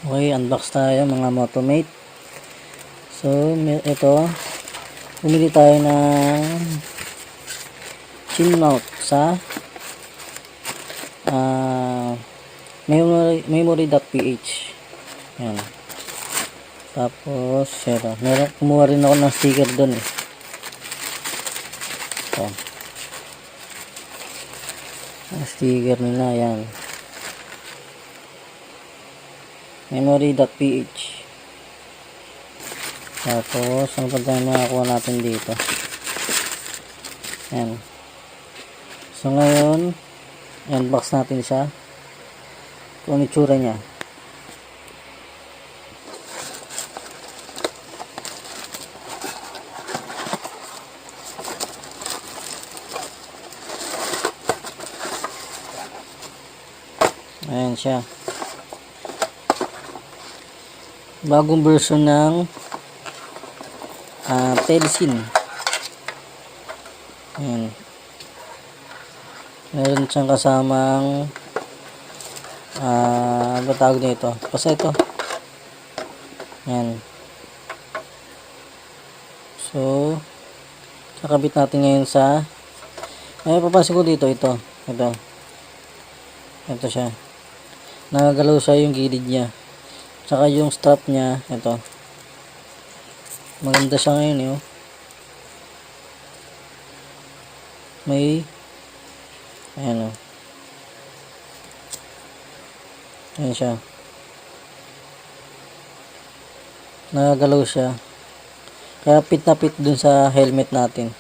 Okay, unbox tayo mga Motomate. So, ito, bumili tayo ng chin mount sa memory.ph. Yan. Tapos, kumuha rin ako ng sticker doon eh. Ito. Ang sticker nila, yan. Memory.ph. Tapos, ano pa tayo makakuha natin dito? Yan. So, ngayon, unbox natin siya. Kung ano itsura niya. Ayan siya. Bagong version ng Telesin. Ayan. Meron siyang kasamang ano tawag nito? Basta ito. Ayan. So, kakabit natin ngayon sa papansin ko dito, ito siya. Nagagalaw siya yung gilid niya. Tsaka yung strap niya, ito. Maganda siya ngayon, eh. May ayan, ayan siya. Nagagalaw siya. Kaya fit na fit dun sa helmet natin.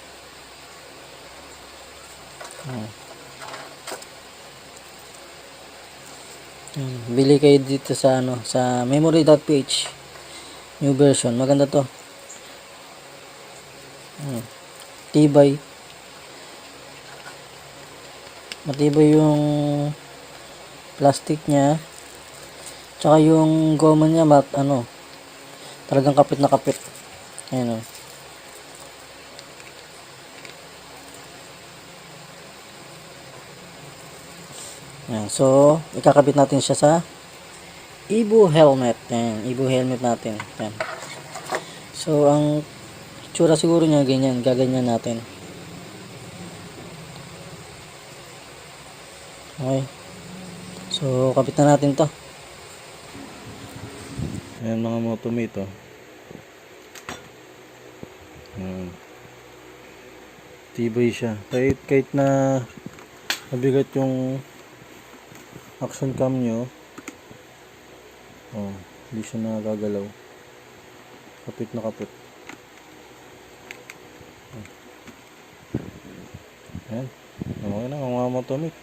Bili kayo dito sa sa memory.ph new version. Maganda to. Tibay. Matibay yung plastic niya. Tsaka yung goma niya talagang kapit na kapit. Ayan. Ayan. So, ikakabit natin siya sa Evo helmet. Ayan, Evo helmet natin. Ayan. So, ang itsura siguro niya ganyan, gaganyan natin. Okay. So, kapit na natin to. Ayan mga Motomate, tibay siya. Kahit na mabigat yung action cam nyo, hindi siya nagagalaw. Kapit na kapit. Ayan. Okay na mga Motomate.